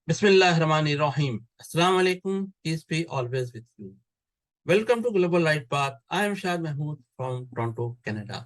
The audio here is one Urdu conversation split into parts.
Bismillahirrahmanirrahim. Assalamu alaikum. Peace be always with you. Welcome to Global Light Path. I am Shad Mahmood from Toronto, Canada.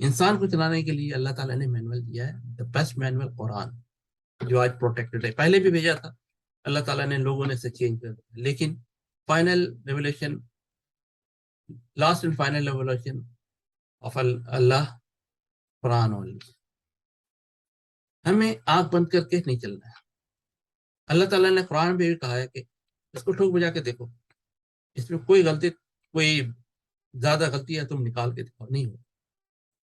انسان کو چلانے کے لیے اللہ تعالیٰ نے مینول دیا ہے، دا بیسٹ مینول قرآن، جو آج پروٹیکٹڈ ہے. پہلے بھی بھیجا تھا اللہ تعالیٰ نے، لوگوں نے اسے چینج کر دیا، لیکن final revelation, last and final revelation of Allah Quran only. ہمیں آنکھ بند کر کے نہیں چلنا ہے. اللہ تعالیٰ نے قرآن میں بھی کہا ہے کہ اس کو ٹھوک بجا کے دیکھو، اس میں کوئی غلطی، کوئی زیادہ غلطی ہے تم نکال کے دکھاؤ، نہیں ہو.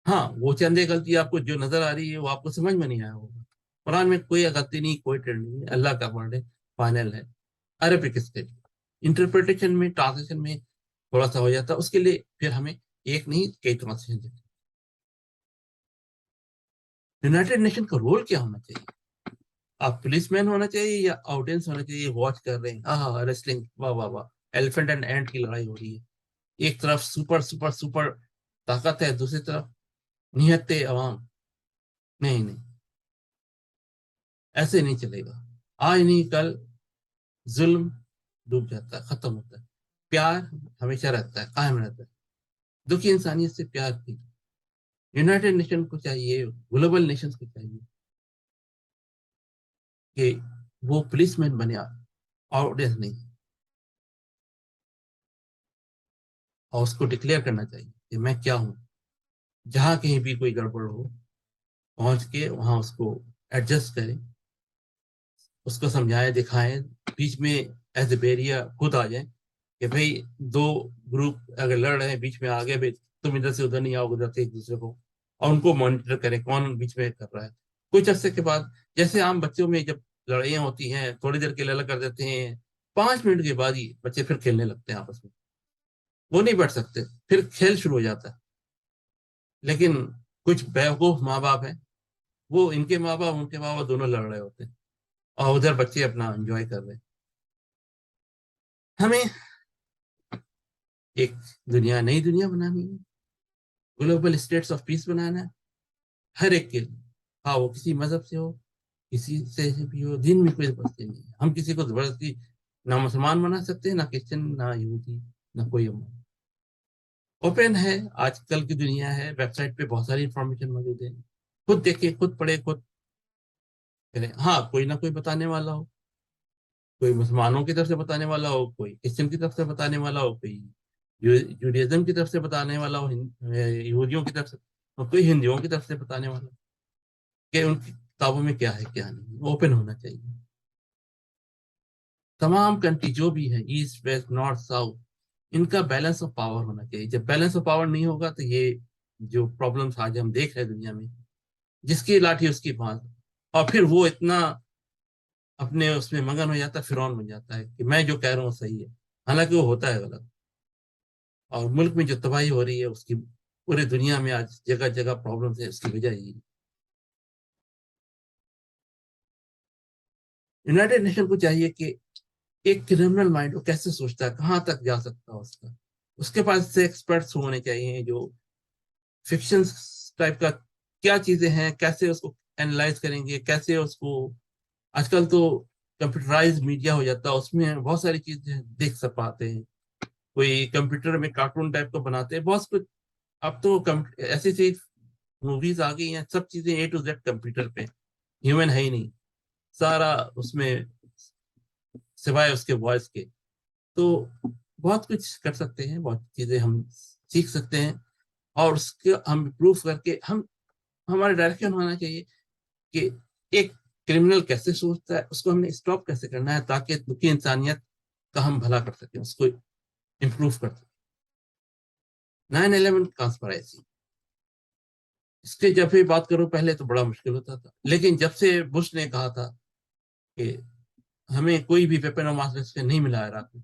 ہاں وہ چندے غلطی آپ کو جو نظر آ رہی ہے وہ آپ کو سمجھ میں نہیں آیا ہوگا. قرآن میں کوئی غلطی نہیں، کوئی ٹرینڈ نہیں ہے، اللہ کا ورڈ ہے، فائنل ہے. عربک اس کے لیے انٹرپریٹیشن میں، ٹرانسلیشن میں تھوڑا سا ہو جاتا ہے، اس کے لیے پھر ہمیں ایک نہیں کئی ٹرانسلیشن دیتے. یونائٹڈ نیشن کا رول کیا ہونا چاہیے؟ آپ پولیس مین ہونا چاہیے یا آڈینس ہونا چاہیے؟ واچ کر رہے ہیں، ہاں ریسلنگ، واہ واہ واہ، ایلیفنٹ اینڈ اینٹ کی لڑائی ہو رہی ہے، ایک طرف سپر سپر سپر طاقت ہے، دوسری طرف نہتے عوام. نہیں نہیں، ایسے نہیں چلے گا. آج نہیں کل ظلم ڈوب جاتا ہے، ختم ہوتا ہے، پیار ہمیشہ رہتا ہے، قائم رہتا ہے. دکھی انسانیت سے پیار کی. یونائٹڈ نیشن کو چاہیے، گلوبل نیشنز کو چاہیے کہ وہ پولیس مین بنے، آڈینس نہیں. اور اس کو ڈکلیئر کرنا چاہیے کہ میں کیا ہوں. جہاں کہیں بھی کوئی گڑبڑ ہو، پہنچ کے وہاں اس کو ایڈجسٹ کریں، اس کو سمجھائیں، دکھائیں. بیچ میں ایز اے بیریا خود آ جائیں کہ بھئی دو گروپ اگر لڑ رہے ہیں، بیچ میں آگے بھی تم ادھر سے ادھر نہیں آؤ، ادھر سے ایک دوسرے کو، اور ان کو مانیٹر کریں کون بیچ میں کر رہا ہے. کچھ عرصے کے بعد، جیسے عام بچوں میں جب لڑائیاں ہوتی ہیں تھوڑی دیر کے لیے الگ کر دیتے ہیں، 5 منٹ کے بعد ہی بچے پھر کھیلنے لگتے ہیں آپس میں، وہ نہیں بیٹھ سکتے، پھر کھیل شروع ہو جاتا ہے. لیکن کچھ بیوقوف ماں باپ ہیں، وہ ان کے ماں باپ ان کے ماں باپ دونوں لڑ رہے ہوتے ہیں، اور ادھر بچے اپنا انجوائے کر رہے ہیں. ہمیں ایک دنیا، نئی دنیا بنانی ہے، گلوبل اسٹیٹس آف پیس بنانا ہے ہر ایک کے لیے. ہاں وہ کسی مذہب سے ہو، کسی سے بھی ہو، دین میں کوئی زبردستی نہیں ہے. ہم کسی کو زبردستی نہ مسلمان بنا سکتے ہیں، نہ کرسچن، نہ یہودی، نہ کوئی امت. اوپن ہے، آج کل کی دنیا ہے، ویب سائٹ پہ بہت ساری انفارمیشن موجود ہے، خود دیکھیں، خود پڑھیں، خود کریں. ہاں کوئی نہ کوئی بتانے والا ہو، کوئی مسلمانوں کی طرف سے بتانے والا ہو، کوئی کرسچن کی طرف سے بتانے والا ہو، کوئی جوڈیزم کی طرف سے بتانے والا ہو، یہودیوں کی طرف سے، اور کوئی ہندوؤں کی طرف سے بتانے والا ہو کہ ان کی کتابوں میں کیا ہے کیا نہیں. اوپن ہونا چاہیے. تمام کنٹری جو بھی ہے، ایسٹ ویسٹ نارتھ ساؤتھ، ان کا بیلنس آف پاور ہونا چاہیے. جب بیلنس آف پاور نہیں ہوگا تو یہ جو پرابلمس آج ہم دیکھ رہے ہیں دنیا میں، جس کی لاٹھی اس کی بھانس، اور پھر وہ اتنا اپنے اس میں مگن ہو جاتا ہے، فرعون بن جاتا ہے کہ میں جو کہہ رہا ہوں صحیح ہے، حالانکہ وہ ہوتا ہے غلط. اور ملک میں جو تباہی ہو رہی ہے اس کی، پورے دنیا میں آج جگہ جگہ پرابلمس ہے، اس کی وجہ یہی ہے. یونائٹڈ نیشن کو چاہیے کہ ایک کرمنل مائنڈ وہ کیسے سوچتا ہے، کہاں تک جا سکتا ہے اس کے پاس سے ایکسپرٹس ہونے چاہیے جو فکشن ٹائپ کا کیا چیزیں ہیں، کیسے اس کو اینالائز کریں گے، کیسے اس کو. آج کل تو کمپیوٹرائز میڈیا ہو جاتا ہے، اس میں بہت ساری چیزیں دیکھ سک پاتے ہیں. کوئی کمپیوٹر میں کارٹون ٹائپ کا بناتے ہیں، بہت کچھ. اب تو ایسی ایسی موویز آ گئی ہیں، سب چیزیں اے ٹو زیڈ کمپیوٹر پہ، ہیومن ہے ہی نہیں سارا اس میں، سوائے اس کے وائس کے. تو بہت کچھ کر سکتے ہیں، بہت چیزیں ہم سیکھ سکتے ہیں، اور اس کے ہم پروف کر کے ہمارا ڈائریکشن ہونا چاہیے کہ ایک کرمنل کیسے سوچتا ہے، اس کو ہم نے اسٹاپ کیسے کرنا ہے تاکہ دکھی انسانیت کا ہم بھلا کر سکیں، اس کو امپروو کر سکیں. 9/11 کانسپریسی، اس کے جب بھی بات کروں پہلے تو بڑا مشکل ہوتا تھا، لیکن جب سے بش نے کہا تھا کہ ہمیں کوئی بھی ویپن آف ماس ڈسٹرکشن نہیں ملا عراق میں،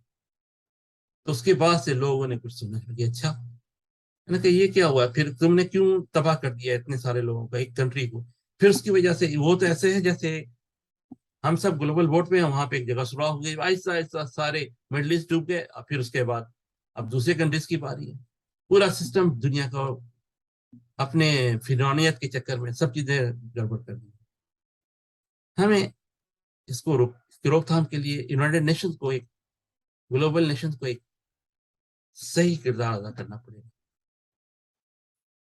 تو اس کے بعد سے لوگوں نے کچھ سننا لگے. اچھا، میں نے کہا یہ کیا ہوا، پھر تم نے کیوں تباہ کر دیا اتنے سارے لوگوں کا، ایک کنٹری کو. پھر اس کی وجہ سے وہ تو ایسے ہے جیسے ہم سب گلوبل ووٹ میں ہیں، وہاں پہ ایک جگہ سراخ ہو گئی، آہستہ آہستہ سارے مڈل ایسٹ ڈوب گئے، اور پھر اس کے بعد اب دوسرے کنٹریز کی باری ہے. پورا سسٹم دنیا کا اپنے فرعونیت کے چکر میں سب چیزیں گڑبڑ کر دی. ہمیں اس کی روک تھام کے لیے یونائٹڈ نیشنز کو، ایک گلوبل نیشنز کو ایک صحیح کردار ادا کرنا پڑے گا.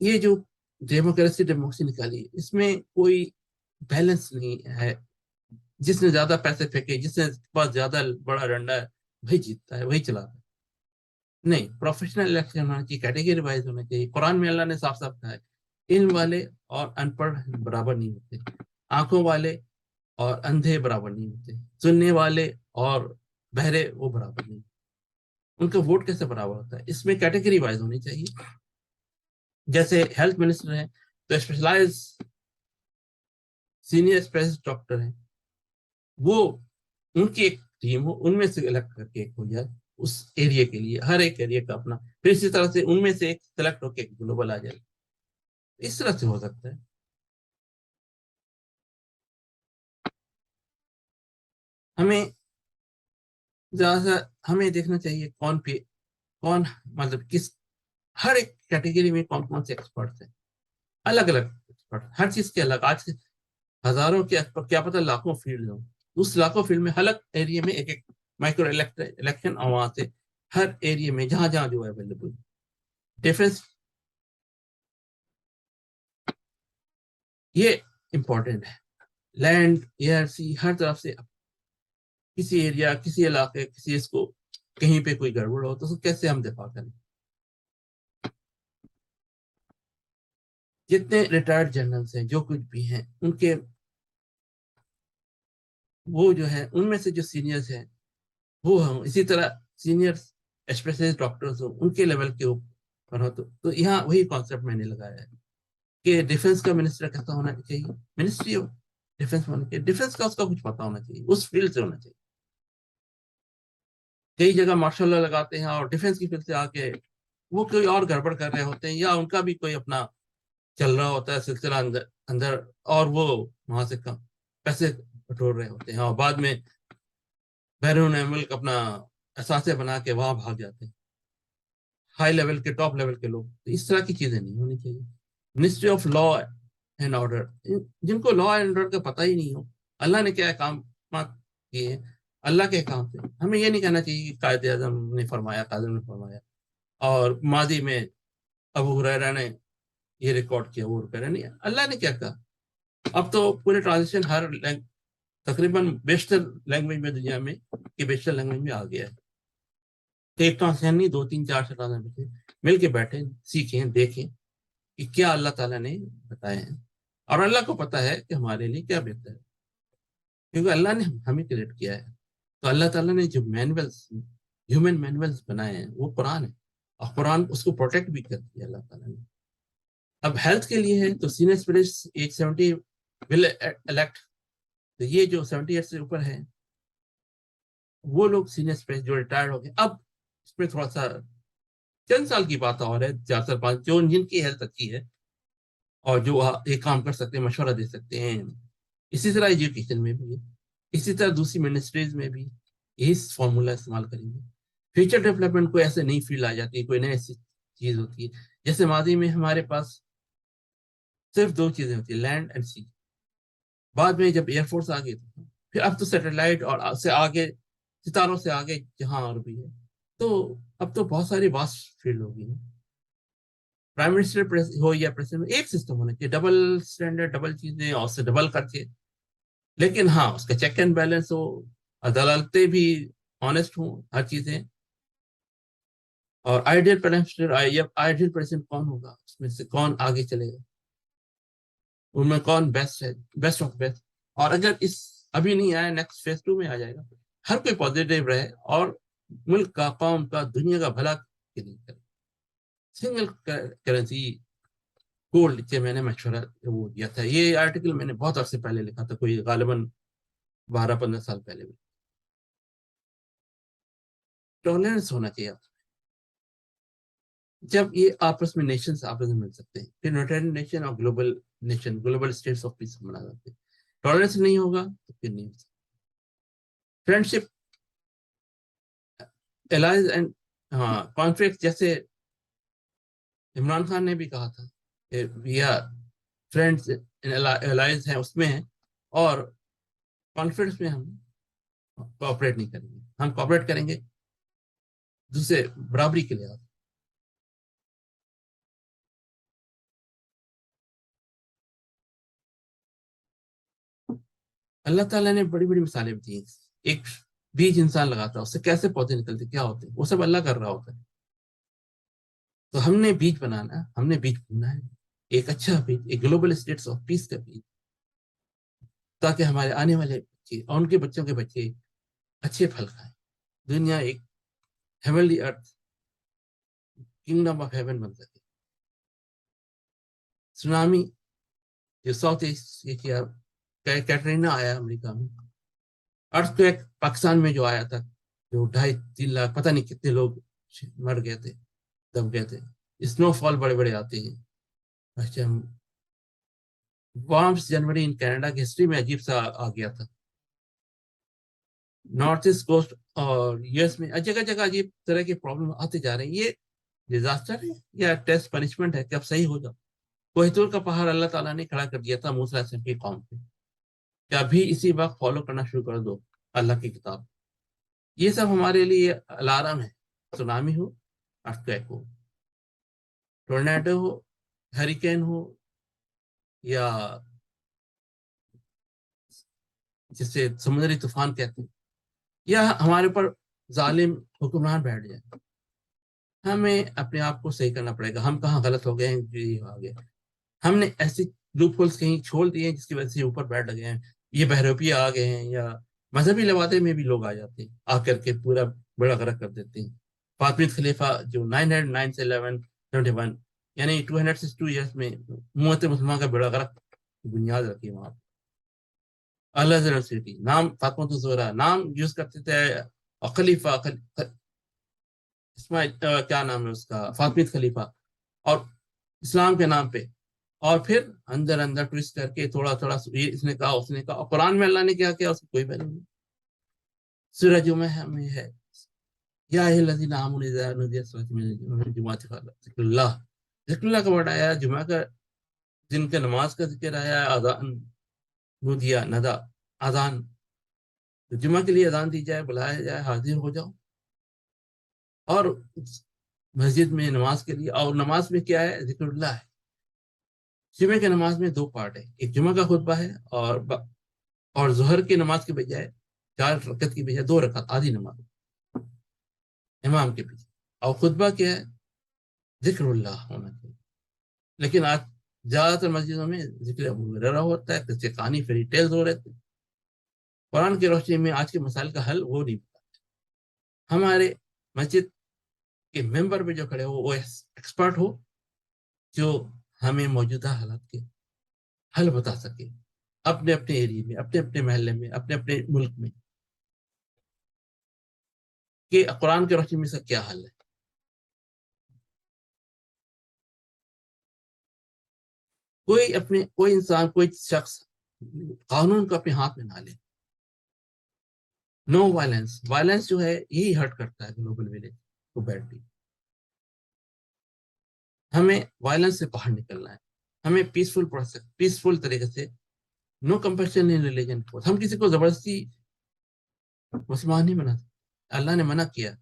یہ جو ڈیموکریسی نکالی اس میں کوئی بیلنس نہیں ہے. جس نے زیادہ پیسے پھینکے، جس نے پاس زیادہ بڑا ڈنڈا ہے، وہی جیتتا ہے، وہی چلاتا ہے. نہیں، پروفیشنل الیکشن ہونا چاہیے، کیٹیگری وائز ہونا چاہیے. قرآن میں اللہ نے صاف صاف کہا ہے علم والے اور ان پڑھ برابر نہیں ہوتے، آنکھوں والے اور اندھے برابر نہیں ہوتے، سننے والے اور بہرے وہ برابر نہیں. ان کا ووٹ کیسے برابر ہوتا ہے؟ اس میں کیٹیگری وائز ہونی چاہیے. جیسے ہیلتھ منسٹر ہیں تو اسپیشلائز سینئر اسپیشلسٹ ڈاکٹر ہیں، وہ ان کی ایک ٹیم ہو، ان میں سے الیکٹ کر کے ایک ہو جائے اس ایریا کے لیے، ہر ایک ایریا کا اپنا. پھر اسی طرح سے ان میں سے ایک سلیکٹ ہو کے ایک گلوبل آ جائے. اس طرح سے ہو سکتا ہے. ہمیں زیادہ سے ہمیں دیکھنا چاہیے کون مطلب کس ہر ایک کیٹیگری میں کون کون سے ایکسپرٹس ہیں، الگ الگ ایکسپرٹ ہر چیز کے الگ. آج کے ہزاروں کے ایکسپرٹ، کیا پتہ لاکھوں فیلڈ ہوں، اس لاکھوں فیلڈ میں الگ ایریا میں ایک ایک مائکرو الیکشن، اور وہاں سے ہر ایریا میں جہاں جہاں جو اویلیبل ڈیفنس. یہ امپورٹنٹ ہے. لینڈ، ایئر، سی، ہر طرف سے کسی ایریا، کسی علاقے، کسی اس کو کہیں پہ کوئی گڑبڑ ہو تو اس کو کیسے ہم دفاع کریں. جتنے ریٹائرڈ جنرلس ہیں جو کچھ بھی ہیں ان کے وہ جو ہے ان میں سے جو سینئرس ہیں وہ ہوں، اسی طرح سینئر اسپیشلسٹ ڈاکٹرز ہوں ان کے لیول کے اوپر ہو. تو یہاں وہی کانسیپٹ میں نے لگایا ہے کہ ڈیفنس کا منسٹر کیسا ہونا چاہیے، منسٹری آف ڈیفنس ہونا چاہیے. ڈیفنس کا اس کا کچھ پتا ہونا چاہیے، اس فیلڈ سے ہونا چاہیے. کئی جگہ مارشل اللہ لگاتے ہیں اور ڈیفنس کی فیلڈ سے آ کے وہ کوئی اور گڑبڑ کر رہے ہوتے ہیں، یا ان کا بھی کوئی اپنا چل رہا ہوتا ہے سلسلہ اندر اندر، اور وہ وہاں سے پیسے بٹور رہے ہوتے ہیں اور بعد میں بیرون ملک اپنا اثاثے بنا کے وہاں بھاگ جاتے ہیں ہائی لیول کے، ٹاپ لیول کے لوگ. تو اس طرح کی چیزیں نہیں ہونی چاہیے. Ministry of law and order, جن کو لا اینڈ آرڈر کا پتہ ہی نہیں ہو، اللہ نے کیا احکامات کیے ہیں، اللہ کے احکام سے ہمیں یہ نہیں کہنا چاہیے کہ قائد اعظم نے فرمایا، قائد اعظم نے فرمایا، اور ماضی میں ابو ہریرہ نے یہ ریکارڈ کیا، وہ ریکارڈ نہیں، اللہ نے کیا کہا. اب تو پورے ٹرانزیشن تقریباً بیشتر لینگویج میں دنیا میں کہ بیشتر لینگویج میں آ گیا ہے. ایک ٹرانسلیشن نہیں، دو تین چار ٹرانسلیشن مل کے بیٹھیں، سیکھیں، دیکھیں کہ کیا اللہ تعالیٰ نے بتائے ہیں. اور اللہ کو پتا ہے کہ ہمارے لیے کیا بہتر ہے، کیونکہ اللہ نے ہمیں کریٹ کیا ہے. تو اللہ تعالیٰ نے جو مینولس، ہیومن مینولس بنائے ہیں وہ قرآن ہے، اور قرآن اس کو پروٹیکٹ بھی کر دیا اللہ تعالیٰ نے. اب ہیلتھ کے لیے ہے تو سینئر اسپیشلسٹ ایج 70 ول الیکٹ. تو یہ جو 70 ایئر سے اوپر ہے وہ لوگ سینئر اسپیشلسٹ جو ریٹائر ہو گئے، اب اس پہ تھوڑا سا چند سال کی بات اور ہے، 4 سال 5، جو جن کی ہیلتھ اچھی ہے اور جو ایک کام کر سکتے ہیں، مشورہ دے سکتے ہیں. اسی طرح ایجوکیشن میں بھی ہے، اسی طرح دوسری منسٹریز میں بھی یہی فارمولا استعمال کریں گے. فیوچر ڈیولپمنٹ کوئی ایسے نئی فیلڈ آ جاتی ہے، کوئی نئی ایسی چیز ہوتی ہے. جیسے ماضی میں ہمارے پاس صرف دو چیزیں ہوتی ہیں، لینڈ اینڈ سی. بعد میں جب ایئر فورس آ گئی تو پھر اب تو سیٹلائٹ اور سے آگے، ستاروں سے آگے جہاں اور بھی ہے. تو اب تو بہت ساری واسٹ فیلڈ ہوگی. پرائم منسٹر ہو یا پریزیڈنٹ، ایک سسٹم ہونا چاہیے، ڈبل اسٹینڈرڈ، ڈبل چیزیں اور سے ڈبل خرچے. لیکن ہاں اس کا چیک اینڈ بیلنس ہو، عدالتیں بھی آنےسٹ ہوں، ہر چیزیں. اور آئیڈیل پریزیڈنٹ کون ہوگا، اس میں سے کون آگے چلے گا، ان میں کون بیسٹ ہے، بیسٹ آف بیسٹ. اور اگر اس ابھی نہیں آیا، نیکسٹ فیز 2 میں آ جائے گا. ہر کوئی پازیٹیو رہے اور ملک کا، قوم کا، دنیا کا بھلا کے لیے کرے. سنگل کرنسی گولڈ سے میں نے مشورہ وہ دیا تھا. یہ آرٹیکل میں نے بہت عرصے پہلے لکھا تھا، کوئی غالباً 12 15 سال پہلے بھی. ٹالرنس ہونا چاہیے. جب یہ آپس میں نیشنز آپس میں مل سکتے ہیں، پھر یونائٹیڈ نیشن اور global nation, global states of peace بنا جاتے ہیں. ٹالرنس نہیں ہوگا تو پھر نہیں ہو سکتا. فرینڈشپ، الائنس اینڈ کانفلکٹ، جیسے عمران خان نے بھی کہا تھا کہ وی آر فرینڈس، الائنس ہیں اس میں ہیں، اور کانفلکٹس میں ہم کوآپریٹ نہیں کریں گے. ہم کوآپریٹ کریں گے دوسرے برابری کے لیے. اللہ تعالیٰ نے بڑی بڑی مثالیں دی ہیں. ایک بیج انسان لگاتا ہے، اس سے کیسے پودے نکلتے کیا ہوتے ہیں، وہ سب اللہ کر رہا ہوتا ہے. تو ہم نے بیج بنانا، ہم نے بیج بننا ہے، ایک اچھا بیج، ایک گلوبل اسٹیٹس آف پیس کا بیج، تاکہ ہمارے آنے والے بچے اور ان کے بچوں کے بچے اچھے پھل کھائیں. دنیا ایک heavenly earth, kingdom of heaven بن سکے. سونامی جو ساؤتھ ایشیا کیٹرینا آیا امریکہ میں، ارتھ کویک پاکستان میں جو آیا تھا، جو 2.5-3 لاکھ پتہ نہیں کتنے لوگ مر گئے تھے، دب گئے تھے. اسنو فال بڑے بڑے آتے ہیں. اچھا، وارمس جنوری ان کینیڈا کی ہسٹری میں عجیب سا آ گیا تھا. نارتھ ایسٹ کوسٹ اور یو ایس میں جگہ جگہ عجیب طرح کے پرابلم آتے جا رہے ہیں. یہ ڈیزاسٹر ہے یا ٹیسٹ پنشمنٹ ہے کہ اب صحیح ہو جاؤ؟ کوہ طور کا پہاڑ اللہ تعالیٰ نے کھڑا کر دیا تھا موسیٰ علیہ السلام کی قوم پہ کہ ابھی اسی وقت فالو کرنا شروع کر دو اللہ کی کتاب. یہ سب ہمارے لیے الارم ہے. سونامی ہو، ارتھکویک ہو، ٹورنیڈو ہو، ہریکین ہو، یا جسے سمندری طوفان کہتے ہیں، یا ہمارے اوپر ظالم حکمران بیٹھ جائے، ہمیں اپنے آپ کو صحیح کرنا پڑے گا. ہم کہاں غلط ہو گئے ہیں، یہ ہو گیا. ہم نے ایسی لوپ ہولس کہیں چھوڑ دیے ہیں جس کی وجہ سے اوپر بیٹھ گئے ہیں. یہ بہروپیہ آ گئے ہیں، یا مذہبی لبادے میں بھی لوگ آ جاتے ہیں، آ کر کے پورا بڑا غرق کر دیتے ہیں. فاطمید خلیفہ جو 909 سے 1171 یعنی 202 ایئرس میں امت مسلمہ کا بڑا غرق بنیاد رکھی وہاں. الازہر یونیورسٹی، نام فاطمہ الزہرا، نام یوز کرتے تھے. اور خلیفہ اسماعیل کیا نام ہے اس کا، فاطمید خلیفہ، اور اسلام کے نام پہ. اور پھر اندر اندر ٹویسٹ کر کے تھوڑا تھوڑا یہ اس نے کہا اس نے کہا. اور قرآن میں اللہ نے کیا کیا اس کو کوئی ویلیو نہیں. سورہ جمعہ میں ہے، یا الذین آمنوا اذا نودی للصلاۃ من الجمعۃ ذکر اللہ. ذکر اللہ کا ورڈ آیا، جمعہ کا جن کے نماز کا ذکر آیا، اذان نودیا ندا اذان، جمعہ کے لیے اذان دی جائے، بلایا جائے، حاضر ہو جاؤ. اور مسجد میں نماز کے لیے، اور نماز میں کیا ہے، ذکر اللہ ہے. جمعہ کی نماز میں 2 پارٹ ہے، ایک جمعہ کا خطبہ ہے، اور ظہر کی نماز کے بجائے 4 رکعت کی بجائے 2 رکعت آدھی نماز امام کے پیچھے. اور خطبہ کیا ہے، ذکر اللہ ہونا چاہیے. لیکن آج زیادہ تر مسجدوں میں ذکر ابو ہریرہ ہوتا ہے، قصے کہانی فیری ٹیلز ہو رہے تھے. قرآن کی روشنی میں آج کے مسائل کا حل وہ نہیں بتاتے. ہمارے مسجد کے ممبر پہ جو کھڑے ہو وہ ایکسپرٹ ہو، جو ہمیں موجودہ حالات کے حل بتا سکے اپنے اپنے ایریے میں، اپنے اپنے محلے میں، اپنے اپنے ملک میں، کہ قرآن کی روشنی میں اس کا کیا حل ہے. کوئی انسان، کوئی شخص قانون کو اپنے ہاتھ میں نہ لے. No violence. وائلنس جو ہے یہی ہرٹ کرتا ہے گلوبل ولیج کو بیٹھتی. ہمیں وائلنس سے باہر نکلنا ہے. ہمیں پیسفل طریقے سے، نو کمپیشن ان ریلیجن. ہم کسی کو زبردستی مسلمان نہیں بنا سکتے. اللہ نے منع کیا،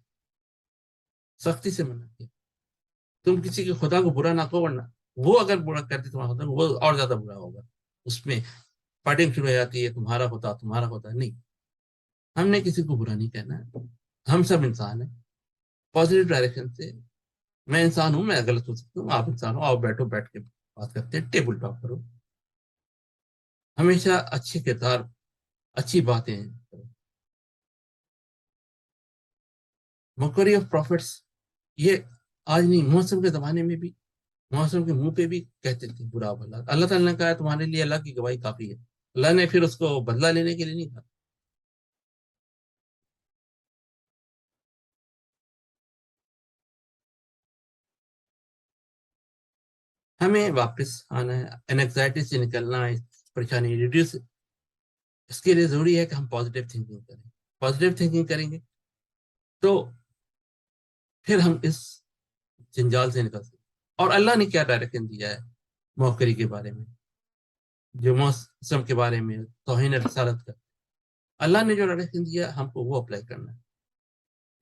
سختی سے منع کیا. تم کسی کے خدا کو برا نہ کہو، ورنہ وہ اگر برا کرتے تمہارا خدا وہ اور زیادہ برا ہوگا. اس میں فائٹنگ شروع ہو جاتی ہے، تمہارا خدا نہیں. ہم نے کسی کو برا نہیں کہنا ہے. ہم سب انسان ہیں. پازیٹیو ڈائریکشن سے، میں انسان ہوں، میں غلط ہو سکتا ہوں، آپ انسان ہو، آؤ بیٹھو، بیٹھ کے بات کرتے ہیں، ٹیبل ٹاک کرو. ہمیشہ اچھے کردار، اچھی باتیں کرو. موکری آف پروفٹس، یہ آج نہیں، محسن کے زمانے میں بھی محسن کے منہ پہ بھی کہتے تھے برا بھلا. اللہ تعالیٰ نے کہا تمہارے لیے اللہ کی گواہی کافی ہے. اللہ نے پھر اس کو بدلہ لینے کے لیے نہیں کہا. ہمیں واپس آنا ہے، انگزائٹی سے نکلنا ہے، پریشانی ریڈیوس. اس کے لیے ضروری ہے کہ ہم پازیٹیو تھنکنگ کریں. پازیٹیو تھنکنگ کریں گے تو پھر ہم اس جنجال سے نکل سکتے. اور اللہ نے کیا ڈائریکشن دیا ہے موقری کے بارے میں، جو موسم کے بارے میں، توہین رسالت کا. اللہ نے جو ڈائریکشن دیا ہم کو وہ اپلائی کرنا ہے.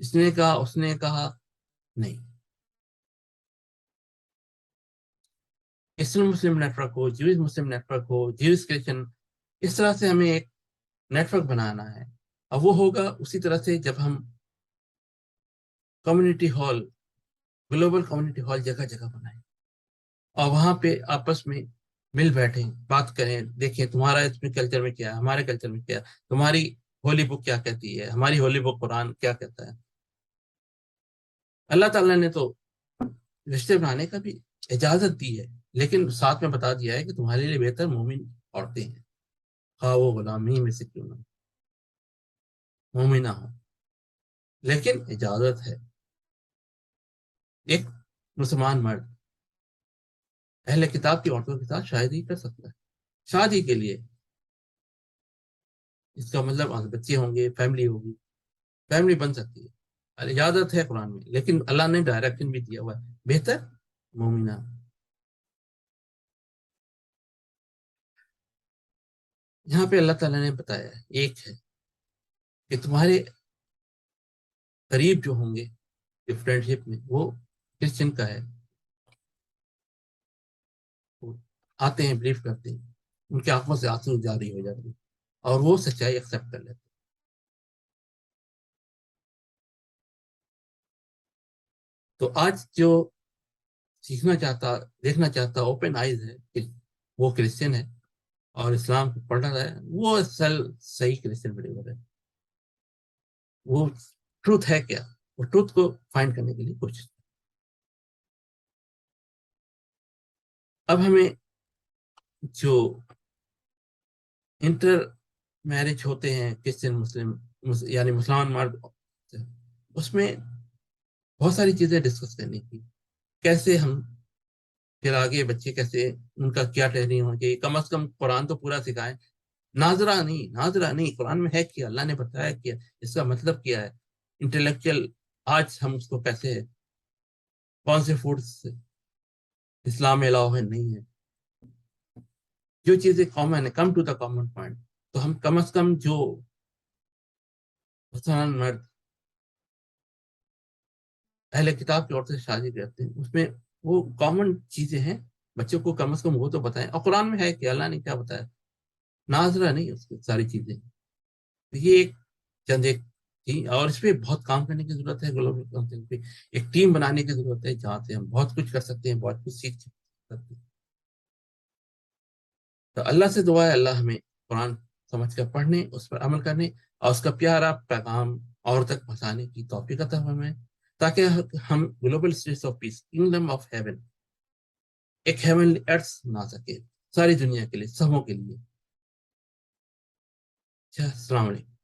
اس نے کہا، اس نے کہا نہیں. اسلام مسلم نیٹ ورک ہو، جیوز مسلم نیٹ ورک ہو، جیوز کرسچن، اس طرح سے ہمیں ایک نیٹورک بنانا ہے. اب وہ ہوگا اسی طرح سے جب ہم community hall, global community hall جگہ جگہ بنائیں اور وہاں پہ آپس میں مل بیٹھیں، بات کریں، دیکھیں تمہارا اس میں کلچر میں کیا ہے، ہمارے کلچر میں کیا ہے، تمہاری ہولی بک کیا کہتی ہے، ہماری ہولی بک قرآن کیا کہتا ہے. اللہ تعالیٰ نے تو رشتے بنانے کا بھی اجازت دی ہے، لیکن ساتھ میں بتا دیا ہے کہ تمہارے لیے بہتر مومن عورتیں ہیں، خواہ وہ غلامی میں سے کیوں نہ مومنہ ہو. لیکن اجازت ہے. ایک مسلمان مرد اہل کتاب کی عورتوں کے ساتھ شادی کر سکتا ہے، شادی کے لیے. اس کا مطلب بچے ہوں گے، فیملی ہوگی، فیملی بن سکتی ہے. اجازت ہے قرآن میں، لیکن اللہ نے ڈائریکشن بھی دیا ہوا ہے بہتر مومنہ. یہاں پہ اللہ تعالیٰ نے بتایا ہے ایک ہے کہ تمہارے قریب جو ہوں گے فرینڈ شپ میں وہ کرسچن کا ہے، وہ آتے ہیں، بلیو کرتے ہیں، ان کی آنکھوں سے آنسو جاری ہو جاتے ہیں اور وہ سچائی ایکسیپٹ کر لیتے ہیں. تو آج جو سیکھنا چاہتا، دیکھنا چاہتا، اوپن آئیز ہے کہ وہ کرسچن ہے اور اسلام کو پڑھ رہا ہے، وہ صحیح کرسچن بلیور ہے. وہ ٹروتھ ہے کیا، وہ ٹروتھ کو فائنڈ کرنے کے لیے کوشش. اب ہمیں جو انٹر میرج ہوتے ہیں کرسچن مسلم، یعنی مسلمان مرد، اس میں بہت ساری چیزیں ڈسکس کرنے کی. کیسے ہم پھر آگے بچے کیسے، ان کا کیا ٹریننگ ہونا چاہیے، کم از کم قرآن تو پورا سکھائیں. ناظرہ نہیں، ناظرہ نہیں، قرآن میں ہے کیا، اللہ نے بتایا کیا، اس کا مطلب کیا ہے. انٹلیکچوئل آج ہم اس کو کیسے، کون سے فوڈس اسلام میں الاؤ ہے نہیں ہے، جو چیزیں کامن ہے، come to the common point. تو ہم کم از کم جو مثلاً مرد اہل کتاب کی عورت سے شادی کرتے ہیں، اس میں وہ کامن چیزیں ہیں، بچوں کو کم از کم وہ تو بتائیں. اور قرآن میں ہے کہ اللہ نے کیا بتایا، ناظرہ نہیں اس کی ساری چیزیں. یہ ایک چند ایک تھی، اور اس پہ بہت کام کرنے کی ضرورت ہے. گلوبل کاؤنسل پہ ایک ٹیم بنانے کی ضرورت ہے جہاں سے ہم بہت کچھ کر سکتے ہیں، بہت کچھ سیکھ سکتے ہیں. تو اللہ سے دعا ہے اللہ ہمیں قرآن سمجھ کر پڑھنے، اس پر عمل کرنے اور اس کا پیارا پیغام اور تک پہنچانے کی توفیق عطا فرمائے، تاکہ ہم global states of peace, kingdom of heaven, ایک ہیونلی ارتھ بنا سکے ساری دنیا کے لیے، سبوں کے لیے. اچھا، السلام علیکم.